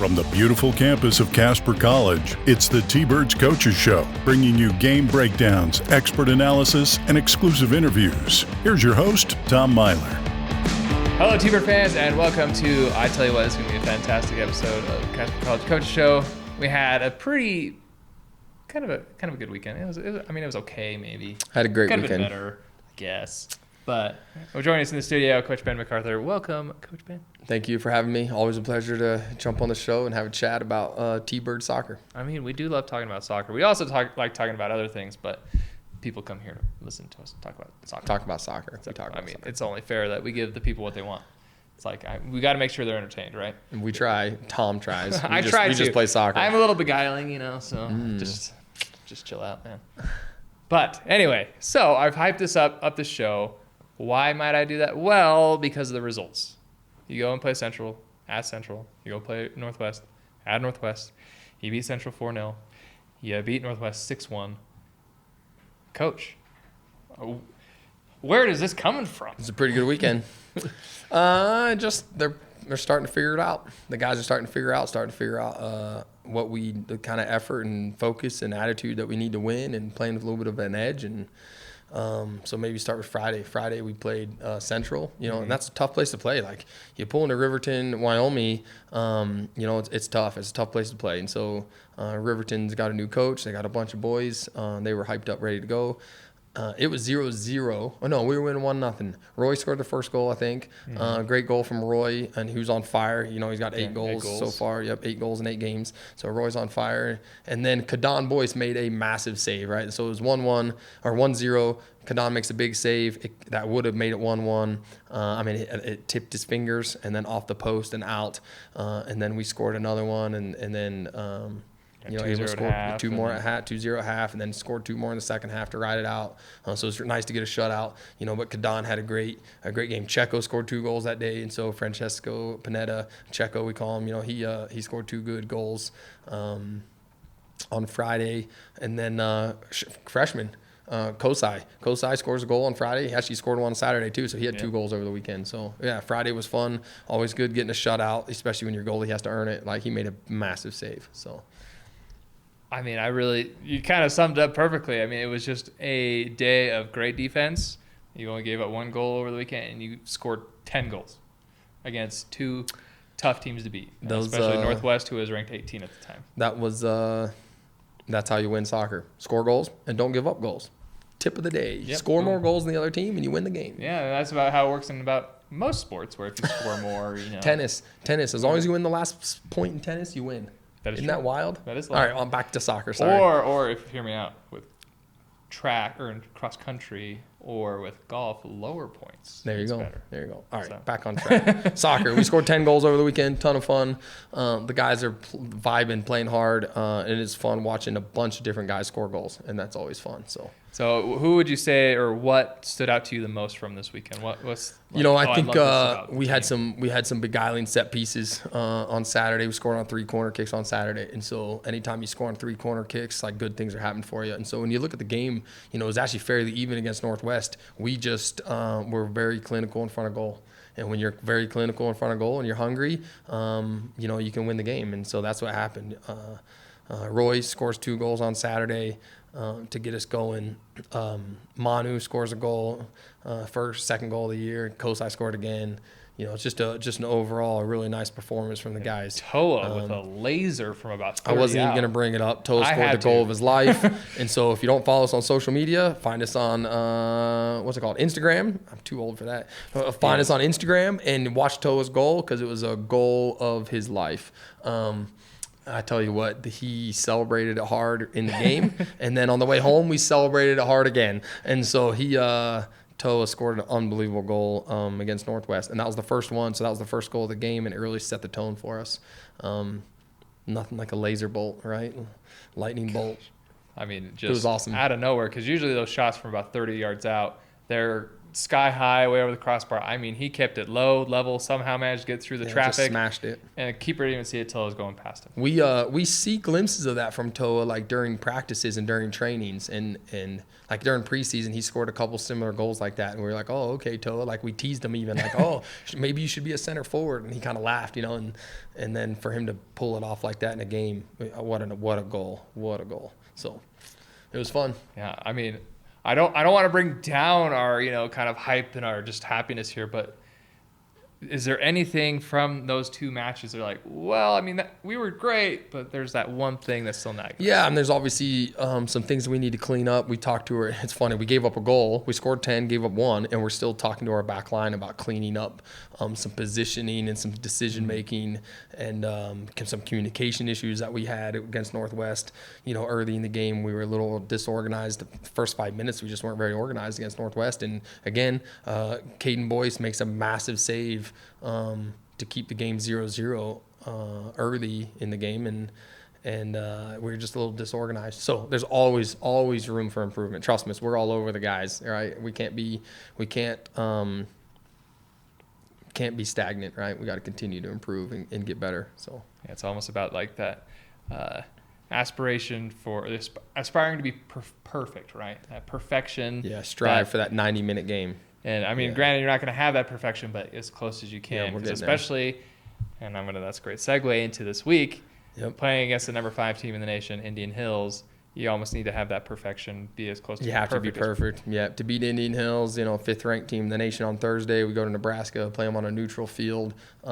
From the beautiful campus of Casper College, it's the T-Birds Coaches Show, bringing you game breakdowns, expert analysis, and exclusive interviews. Here's your host, Tom Myler. Hello, T-Bird fans, and welcome to, I tell you what, it's going to be a fantastic episode of Casper College Coaches Show. We had a pretty, kind of a good weekend. It was okay, maybe. Had a great weekend. Kind of better, I guess. But we're joining us in the studio, Coach Ben MacArthur. Welcome, Coach Ben. Thank you for having me. Always a pleasure to jump on the show and have a chat about T-Bird soccer. I mean, we do love talking about soccer. We also like talking about other things, but people come here to listen to us talk about soccer. It's only fair that we give the people what they want. It's like we got to make sure they're entertained, right? And we try. Tom tries. We just play soccer. I'm a little beguiling, so just chill out, man. But anyway, so I've hyped this up the show. Why might I do that? Well, because of the results. You go and play Central, at Central. You go play Northwest, at Northwest. You beat Central 4-0. You beat Northwest 6-1. Coach, where is this coming from? It's a pretty good weekend. They're starting to figure it out. The guys are starting to figure out the kind of effort and focus and attitude that we need to win, and playing with a little bit of an edge. And so maybe start with Friday. Friday we played Central, and that's a tough place to play. Like, you pull into Riverton, Wyoming, it's tough. It's a tough place to play. And so Riverton's got a new coach. They got a bunch of boys. They were hyped up, ready to go. It was 0-0. Oh, no, we were winning 1-0. Roy scored the first goal, I think. Great goal from Roy, and he was on fire. He's got 8 goals so far. Yep, 8 goals in 8 games. So Roy's on fire. And then Kadon Boyce made a massive save, right? So it was 1-1 or 1-0. Kadon makes a big save. That would have made it 1-1. It tipped his fingers and then off the post and out. And then we scored another one, and then able to score 2 more at half, 2-0 at half, and then scored 2 more in the second half to ride it out. So it's nice to get a shutout. But Kadon had a great game. Checo scored 2 goals that day, and so Francesco Pineda, Checo we call him. He scored 2 good goals on Friday, and then freshman. Kosai scores a goal on Friday. He actually scored one on Saturday too, so he had 2 goals over the weekend. So yeah, Friday was fun. Always good getting a shutout, especially when your goalie has to earn it. Like, he made a massive save. So. You kind of summed it up perfectly. It was just a day of great defense. You only gave up 1 goal over the weekend, and you scored 10 goals against 2 tough teams to beat, especially Northwest, who was ranked 18 at the time. That's how you win soccer. Score goals and don't give up goals. Tip of the day. You score more goals than the other team, and you win the game. Yeah, that's about how it works in about most sports, where if you score more, Tennis. As long as you win the last point in tennis, you win. Isn't that wild? That is wild. All right, I'm back to soccer. Sorry. Or if you hear me out, with track or cross country or with golf, lower points. There you go. Better. There you go. All right, back on track. Soccer. We scored 10 goals over the weekend. Ton of fun. The guys are vibing, playing hard, and it's fun watching a bunch of different guys score goals, and that's always fun. So who would you say, or what stood out to you the most from this weekend? I think we had some beguiling set pieces on Saturday. We scored on 3 corner kicks on Saturday, and so anytime you score on 3 corner kicks, like, good things are happening for you. And so when you look at the game, it was actually fairly even against Northwest. We just were very clinical in front of goal. And when you're very clinical in front of goal and you're hungry, you can win the game. And so that's what happened. Roy scores 2 goals on Saturday to get us going. Manu scores a goal, second goal of the year. Kosai scored again. It's just an overall really nice performance from the guys. Toa with a laser from about 30 I wasn't even going to bring it up. Toa scored the goal of his life. And so if you don't follow us on social media, find us on, Instagram. I'm too old for that. Find us on Instagram and watch Toa's goal, because it was a goal of his life. I tell you what, he celebrated it hard in the game. And then on the way home, we celebrated it hard again. And so Toa scored an unbelievable goal against Northwest, and that was the first one. So that was the first goal of the game, and it really set the tone for us. Nothing like a laser bolt, right? Lightning bolt. Just it was awesome. Out of nowhere, because usually those shots from about 30 yards out, they're sky high, way over the crossbar. I mean, he kept it low, level, somehow managed to get through the traffic. Just smashed it. And the keeper didn't even see it till it was going past him. We see glimpses of that from Toa, like during practices and during trainings, and like during preseason, he scored a couple similar goals like that, and we were like, oh, okay, Toa. Like we teased him even, like, oh, maybe you should be a center forward, and he kind of laughed, and then for him to pull it off like that in a game, what a goal. So it was fun. Yeah, I mean, I don't want to bring down our kind of hype and our just happiness here, but is there anything from those two matches that are like, well, I mean, we were great, but there's that one thing that's still not good? Yeah, and there's obviously some things that we need to clean up. We talked to her. It's funny. We gave up a goal. We scored 10, gave up 1, and we're still talking to our back line about cleaning up some positioning and some decision-making and some communication issues that we had against Northwest. Early in the game, we were a little disorganized. The first 5 minutes, we just weren't very organized against Northwest. And again, Caden Boyce makes a massive save to keep the game 0-0 early in the game, and we were just a little disorganized. So there's always room for improvement. Trust me, we're all over the guys, right? We can't be stagnant, right? We got to continue to improve and get better. So yeah, it's almost about like that aspiration for aspiring to be perfect, right? That perfection. Yeah, strive for that 90-minute game. And I mean, granted, you're not going to have that perfection, but as close as you can. Yeah, we're getting especially, and that's a great segue into this week. Yep. Playing against the number 5 team in the nation, Indian Hills, you almost need to have that perfetion, be as close to You have to be perfect. Yeah, to beat Indian Hills, 5th ranked team in the nation on Thursday. We go to Nebraska, play them on a neutral field. We're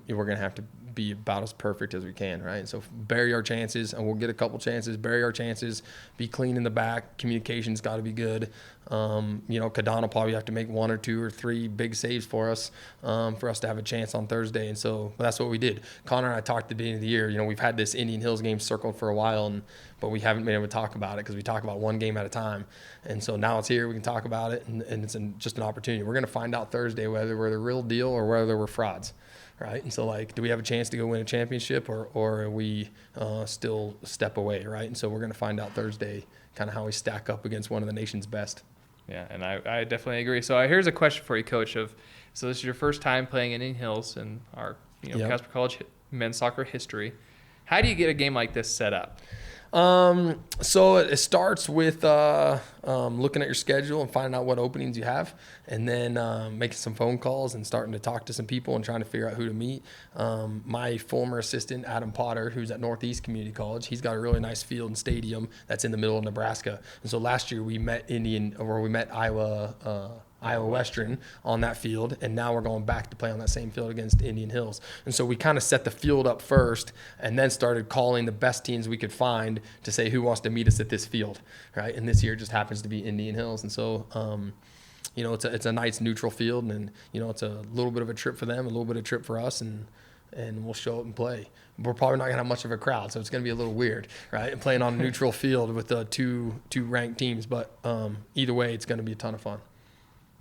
going to have to be about as perfect as we can, right? So bury our chances, and we'll get a couple chances. Bury our chances, be clean in the back. Communication's got to be good. Kadon will probably have to make 1 or 2 or 3 big saves for us to have a chance on Thursday. And so that's what we did. Connor and I talked at the beginning of the year. We've had this Indian Hills game circled for a while, but we haven't been able to talk about it because we talk about one game at a time. And so now it's here. We can talk about it, and it's just an opportunity. We're going to find out Thursday whether we're the real deal or whether we're frauds. Right. And so, do we have a chance to go win a championship or are we still a step away? Right. And so we're going to find out Thursday kind of how we stack up against one of the nation's best. Yeah, and I definitely agree. So here's a question for you, Coach. So this is your first time playing in Indian Hills in our Casper College men's soccer history. How do you get a game like this set up? So it starts with looking at your schedule and finding out what openings you have, and then making some phone calls and starting to talk to some people and trying to figure out who to meet. My former assistant, Adam Potter, who's at Northeast Community College, he's got a really nice field and stadium that's in the middle of Nebraska. And so last year we met Iowa Western on that field, and now we're going back to play on that same field against Indian Hills. And so we kind of set the field up first and then started calling the best teams we could find to say who wants to meet us at this field, right? And this year just happens to be Indian Hills. And so, it's a nice neutral field, and, it's a little bit of a trip for them, a little bit of a trip for us, and we'll show up and play. We're probably not going to have much of a crowd, so it's going to be a little weird, right? And playing on a neutral field with the two ranked teams, but either way, it's going to be a ton of fun.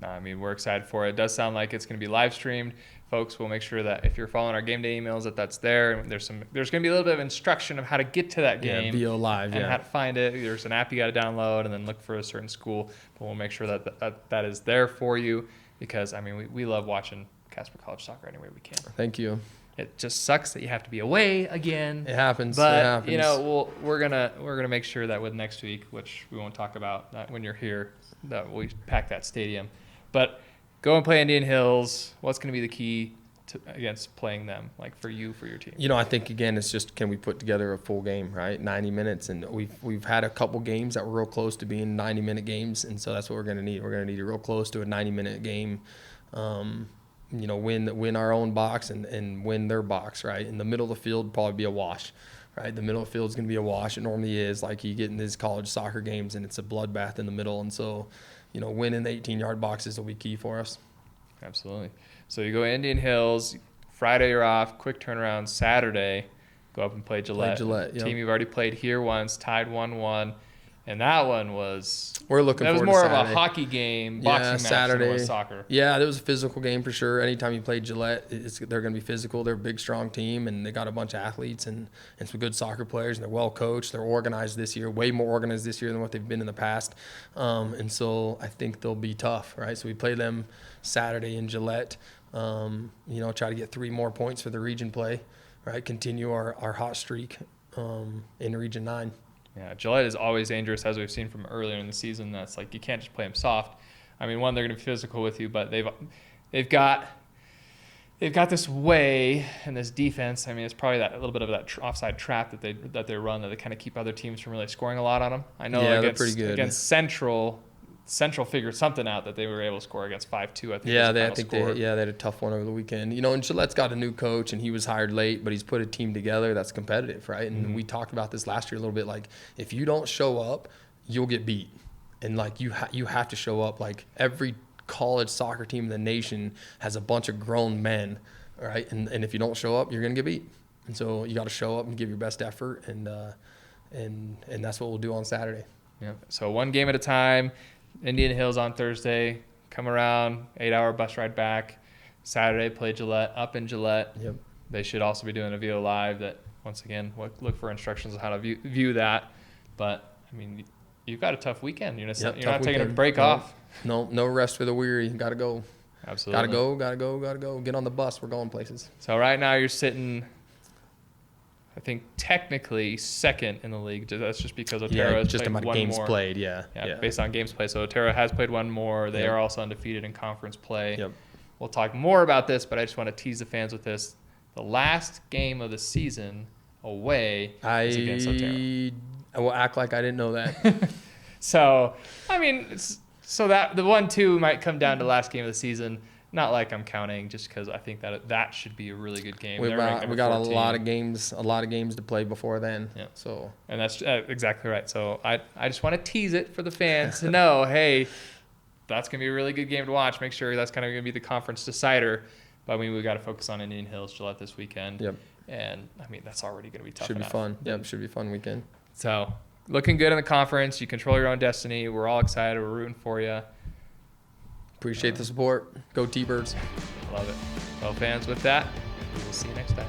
No, I mean, we're excited for it. It does sound like it's going to be live streamed. Folks, we'll make sure that if you're following our game day emails, that's there. And there's going to be a little bit of instruction of how to get to that game. Yeah, VO Live, and how to find it. There's an app you got to download and then look for a certain school. But we'll make sure that is there for you because, I mean, we love watching Casper College soccer any way we can. Thank you. It just sucks that you have to be away again. It happens. But we're gonna make sure that with next week, which we won't talk about that when you're here, that we pack that stadium. But go and play Indian Hills. What's going to be the key against playing them, like for your team? I think, again, it's just can we put together a full game, right? 90 minutes. And we've had a couple games that were real close to being 90-minute games, and so that's what we're going to need. We're going to need a real close to a 90-minute game, win our own box and win their box, right? In the middle of the field, probably be a wash. Right, the middle of the field is going to be a wash. It normally is. Like you get in these college soccer games, and it's a bloodbath in the middle. And so, winning the 18-yard boxes will be key for us. Absolutely. So you go Indian Hills, Friday you're off, quick turnaround. Saturday, go up and play Gillette. Yep. Team you've already played here once, tied 1-1. And that one was We're looking that was forward more to of a Saturday. hockey game, boxing match than it was soccer. Yeah, it was a physical game for sure. Anytime you play Gillette, they're going to be physical. They're a big, strong team, and they got a bunch of athletes and some good soccer players, and they're well coached. They're organized this year, way more organized this year than what they've been in the past. And so I think they'll be tough, right? So we play them Saturday in Gillette. Try to get 3 more points for the region play, right? Continue our hot streak in Region 9. Yeah, Gillette is always dangerous, as we've seen from earlier in the season. That's like you can't just play them soft. I mean, one, they're going to be physical with you, but they've got this way and this defense. I mean, it's probably that a little bit of that offside trap that they run that they kind of keep other teams from really scoring a lot on them. I know they're pretty good. Against Central figured something out that they were able to score against 5-2. I think. Yeah, they had a tough one over the weekend. And Gillette's got a new coach, and he was hired late, but he's put a team together that's competitive, right? And we talked about this last year a little bit. Like, if you don't show up, you'll get beat, and like you have to show up. Like, every college soccer team in the nation has a bunch of grown men, right? And if you don't show up, you're gonna get beat. And so you got to show up and give your best effort, and that's what we'll do on Saturday. Yeah. So one game at a time. Indian Hills on Thursday. Come around, 8-hour bus ride back. Saturday, play Gillette, up in Gillette. Yep. They should also be doing a View Live that, once again, look for instructions on how to view that. But, I mean, you've got a tough weekend. You're not taking a break off. No rest for the weary. Got to go. Absolutely. Got to go. Get on the bus. We're going places. So right now you're sitting, I think, technically second in the league. That's just because Otero has just played amount one of games more. played. Yeah, based on games played. So Otero has played one more. They are also undefeated in conference play. Yep. We'll talk more about this, but I just want to tease the fans with this. The last game of the season away is against Otero. I will act like I didn't know that. So, I mean, that the 1-2 might come down to last game of the season. Not like I'm counting, just because I think that should be a really good game. We got a lot of games to play before then. Yeah. So, and that's exactly right. So I just want to tease it for the fans to know, hey, that's gonna be a really good game to watch. Make sure that's kind of gonna be the conference decider. But I mean, we got to focus on Indian Hills Gillette this weekend. Yep. And I mean, that's already gonna be tough. Should be fun. Yep. Should be a fun weekend. So looking good in the conference. You control your own destiny. We're all excited. We're rooting for you. Appreciate the support. Go T-Birds. Love it. Well, fans, with that, we will see you next time.